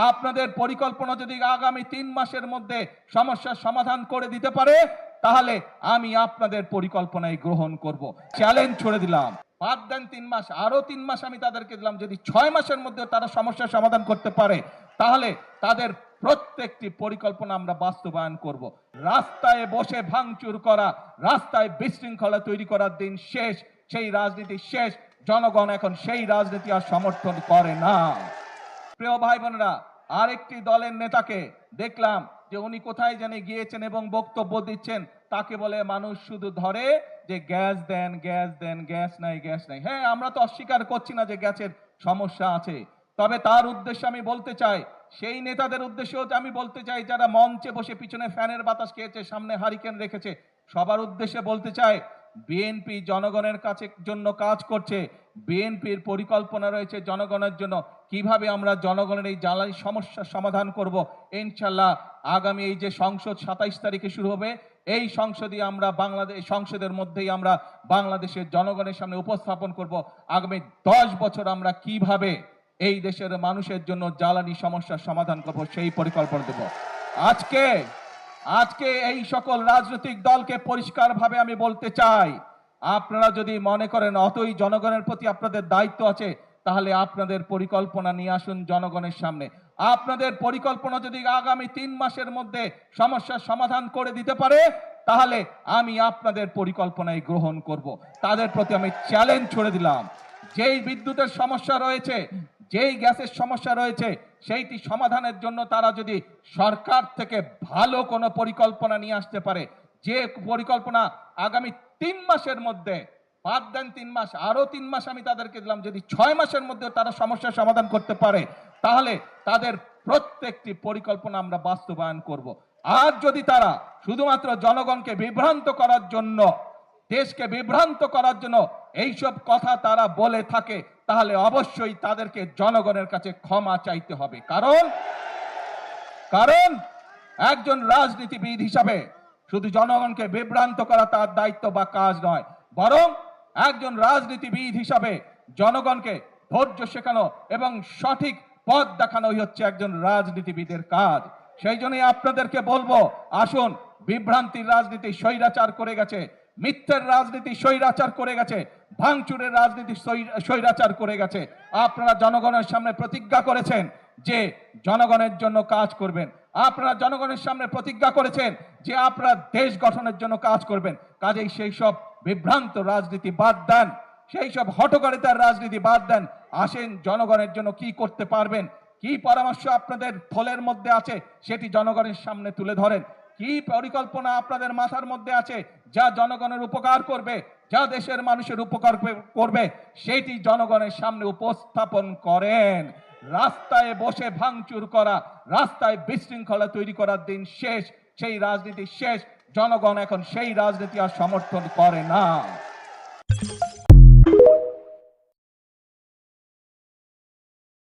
আপনাদের পরিকল্পনা যদি আগামী 3 মাসের মধ্যে সমস্যার সমাধান করে দিতে পারে, তাহলে আমি আপনাদের পরিকল্পনায় গ্রহণ করব। চ্যালেঞ্জ ছড়ে দিলাম। বাদ দেন 3 মাস, আরো 3 মাস আমি তাদেরকে দিলাম। যদি 6 মাসের মধ্যে তারা সমস্যার সমাধান করতে পারে, তাহলে তাদের প্রত্যেকটি পরিকল্পনা আমরা বাস্তবায়ন করব। রাস্তায় বসে ভাঙচুর করা, রাস্তায় বিশৃঙ্খলা তৈরি করার দিন শেষ। সেই রাজনীতি শেষ। জনগণ এখন সেই রাজনীতি আর সমর্থন করে না। প্রিয় ভাই বোনেরা, আরেকটি দলের নেতাকে দেখলাম যে উনি কোথায় জানি গিয়েছেন এবং বক্তব্য দিচ্ছেন। তাকে বলে মানুষ শুধু ধরে যে গ্যাস দেন, গ্যাস দেন, গ্যাস নাই, গ্যাস নাই। হ্যাঁ, আমরা তো অস্বীকার করছি না যে গ্যাসের সমস্যা আছে। তবে তার উদ্দেশ্যে আমি বলতে চাই, সেই নেতাদের উদ্দেশ্যেও আমি বলতে চাই যারা মঞ্চে বসে পিছনে ফ্যানের বাতাস খেয়েছে, সামনে হারিকেন রেখেছে, সবার উদ্দেশ্যে বলতে চাই, বিএনপি জনগণের কাছে জন্য কাজ করছে। বিএনপির পরিকল্পনা রয়েছে জনগণের জন্য। কিভাবে আমরা জনগণের এই জ্বালানি সমস্যার সমাধান করব, ইনশাল্লাহ আগামী এই যে সংসদ 27 তারিখে শুরু হবে, এই সংসদে আমরা সংসদের মধ্যেই আমরা বাংলাদেশের জনগণের সামনে উপস্থাপন করব আগামী 10 বছর আমরা কিভাবে এই দেশের মানুষের জন্য জ্বালানি সমস্যার সমাধান করব, সেই পরিকল্পনা দেব। আজকে এই সকল রাজনৈতিক দলকে পরিষ্কারভাবে আমি বলতে চাই, আপনারা যদি মনে করেন অতই জনগণের প্রতি আপনাদের দায়িত্ব আছে, তাহলে আপনাদের পরিকল্পনা নিয়ে আসুন জনগণের সামনে। আপনাদের পরিকল্পনা যদি আগামী 3 মাসের মধ্যে সমস্যার সমাধান করে দিতে পারে, তাহলে আমি আপনাদের পরিকল্পনায় গ্রহণ করব। তাদের প্রতি আমি চ্যালেঞ্জ ছড়ে দিলাম। যেই বিদ্যুতের সমস্যা রয়েছে, যেই গ্যাসের সমস্যা রয়েছে, সেইটি সমাধানের জন্য তারা যদি সরকার থেকে ভালো কোনো পরিকল্পনা নিয়ে আসতে পারে, যে পরিকল্পনা আগামী 3 মাসের মধ্যে, বাদ দেন 3 মাস, আরো 3 মাস আমি তাদেরকে দিলাম। যদি 6 মাসের মধ্যে তারা সমস্যার সমাধান করতে পারে, তাহলে তাদের প্রত্যেকটি পরিকল্পনা আমরা বাস্তবায়ন করব। আর যদি তারা শুধুমাত্র জনগণকে বিভ্রান্ত করার জন্য, দেশকে বিভ্রান্ত করার জন্য এইসব কথা তারা বলে থাকে, তাহলে অবশ্যই তাদেরকে জনগণের কাছে ক্ষমা চাইতে হবে। কারণ একজন রাজনীতিবিদ হিসাবে শুধু জনগণকে বিভ্রান্ত করা তার দায়িত্ব বা কাজ নয়, বরং একজন রাজনীতিবিদ হিসাবে জনগণকে ধৈর্য শেখানো এবং সঠিক পথ দেখানোই হচ্ছে একজন রাজনীতিবিদের কাজ। সেই জন্যই আপনাদেরকে বলবো, আসুন, বিভ্রান্তির রাজনীতি স্বৈরাচার করে গেছে, মিথ্যের রাজনীতি স্বৈরাচার করে গেছে, ভাঙচুরের রাজনীতি স্বৈরাচার করে গেছে। আপনারা জনগণের সামনে প্রতিজ্ঞা করেছেন যে জনগণের জন্য কাজ করবেন। আপনারা জনগণের সামনে প্রতিজ্ঞা করেছেন যে আপনারা দেশ গঠনের জন্য কাজ করবেন। কাজেই সেই সব বিভ্রান্ত রাজনীতি বাদ দেন, সেই সব হঠকারিতার রাজনীতি বাদ দেন। আসেন, জনগণের জন্য কি করতে পারবেন, কি পরামর্শ আপনাদের ফলের মধ্যে আছে, সেটি জনগণের সামনে তুলে ধরেন। কি পরিকল্পনা আপনাদের মাথার মধ্যে আছে যা জনগণের উপকার করবে, যা দেশের মানুষের উপকার করবে, সেটি জনগণের সামনে উপস্থাপন করেন। রাস্তায় বসে ভাঙচুর করা, রাস্তায় বিশৃঙ্খলা তৈরি করার দিন শেষ। সেই রাজনীতি শেষ। জনগণ এখন সেই রাজনীতি আর সমর্থন করে না।